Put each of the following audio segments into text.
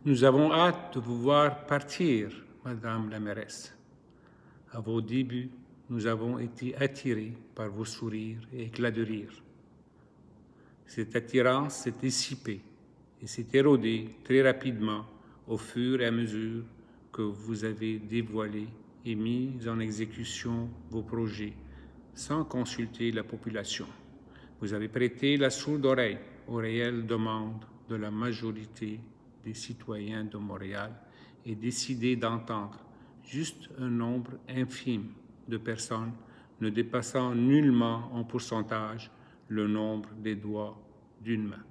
Nous avons hâte de vous voir partir, Madame la mairesse. À vos débuts, nous avons été attirés par vos sourires et éclats de rire. Cette attirance s'est dissipée et s'est érodée très rapidement au fur et à mesure que vous avez dévoilé et mis en exécution vos projets sans consulter la population. Vous avez prêté la sourde oreille aux réelles demandes de la majorité des citoyens de Montréal et décidé d'entendre juste un nombre infime de personnes ne dépassant nullement en pourcentage le nombre des doigts d'une main.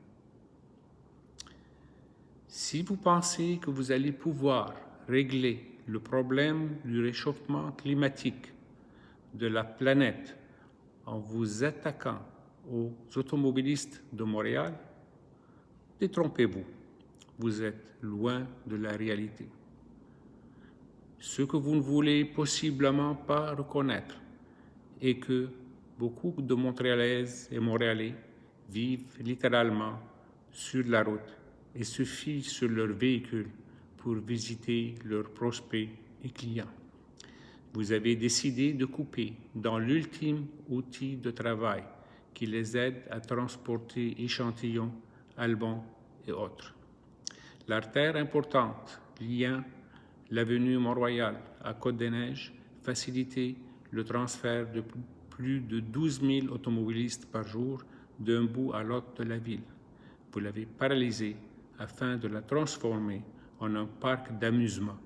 Si vous pensez que vous allez pouvoir régler le problème du réchauffement climatique de la planète en vous attaquant aux automobilistes de Montréal, détrompez-vous, vous êtes loin de la réalité. Ce que vous ne voulez possiblement pas reconnaître est que beaucoup de Montréalaises et Montréalais vivent littéralement sur la route et se fient sur leur véhicule pour visiter leurs prospects et clients. Vous avez décidé de couper dans l'ultime outil de travail qui les aide à transporter échantillons, albums et autres. L'artère importante liant l'avenue Mont-Royal à Côte-des-Neiges facilitait le transfert de plus de 12 000 automobilistes par jour d'un bout à l'autre de la ville. Vous l'avez paralysée afin de la transformer en un parc d'amusement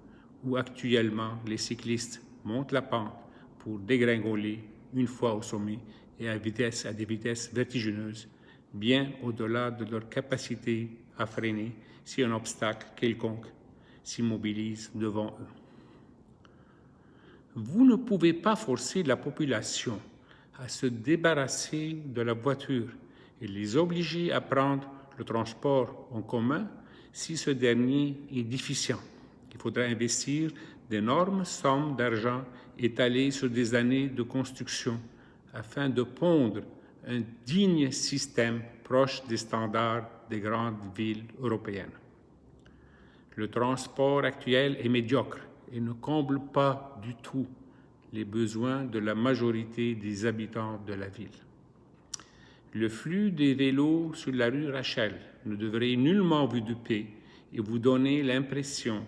où actuellement les cyclistes montent la pente pour dégringoler une fois au sommet et à des vitesses vertigineuses, bien au-delà de leur capacité à freiner si un obstacle quelconque s'immobilise devant eux. Vous ne pouvez pas forcer la population à se débarrasser de la voiture et les obliger à prendre le transport en commun si ce dernier est déficient. Il faudra investir d'énormes sommes d'argent étalées sur des années de construction afin de pondre un digne système proche des standards des grandes villes européennes. Le transport actuel est médiocre et ne comble pas du tout les besoins de la majorité des habitants de la ville. Le flux des vélos sur la rue Rachel ne devrait nullement vous duper et vous donner l'impression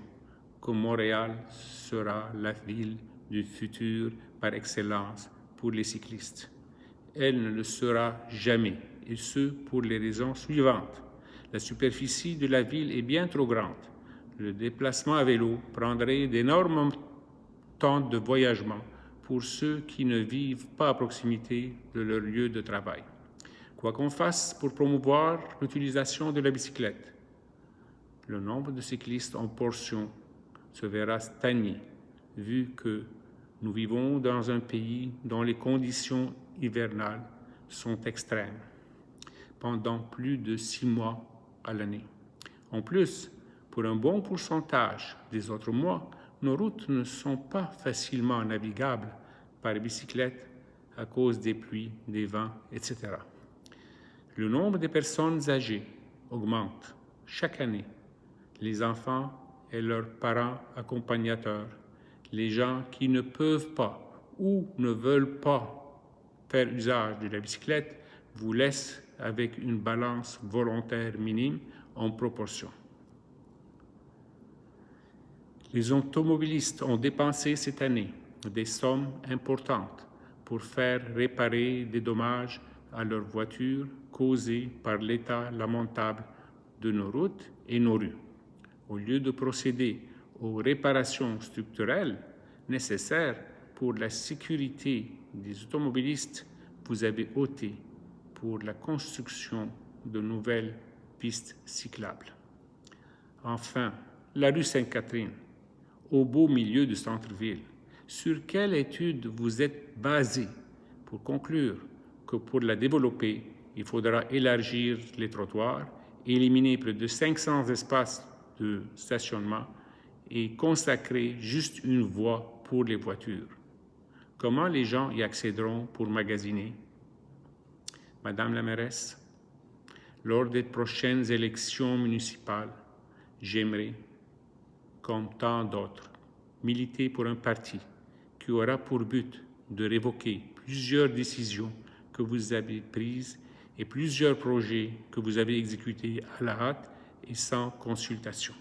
que Montréal sera la ville du futur par excellence pour les cyclistes. Elle ne le sera jamais, et ce pour les raisons suivantes. La superficie de la ville est bien trop grande. Le déplacement à vélo prendrait d'énormes temps de voyagement pour ceux qui ne vivent pas à proximité de leur lieu de travail. Quoi qu'on fasse pour promouvoir l'utilisation de la bicyclette, le nombre de cyclistes en portion se verra stagner, vu que nous vivons dans un pays dont les conditions hivernales sont extrêmes pendant plus de 6 mois à l'année. En plus, pour un bon pourcentage des autres mois, nos routes ne sont pas facilement navigables par bicyclette à cause des pluies, des vents, etc. Le nombre de personnes âgées augmente chaque année. Les enfants et leurs parents accompagnateurs, les gens qui ne peuvent pas ou ne veulent pas faire usage de la bicyclette vous laissent avec une balance volontaire minime en proportion. Les automobilistes ont dépensé cette année des sommes importantes pour faire réparer des dommages à leurs voitures causés par l'état lamentable de nos routes et nos rues. Au lieu de procéder aux réparations structurelles nécessaires pour la sécurité des automobilistes, vous avez opté pour la construction de nouvelles pistes cyclables. Enfin, la rue Sainte-Catherine, au beau milieu du centre-ville. Sur quelle étude vous êtes basé pour conclure que pour la développer, il faudra élargir les trottoirs, éliminer plus de 500 espaces de stationnement et consacrer juste une voie pour les voitures? Comment les gens y accéderont pour magasiner? Madame la mairesse, lors des prochaines élections municipales, j'aimerais, comme tant d'autres, militer pour un parti qui aura pour but de révoquer plusieurs décisions que vous avez prises et plusieurs projets que vous avez exécutés à la hâte et sans consultation.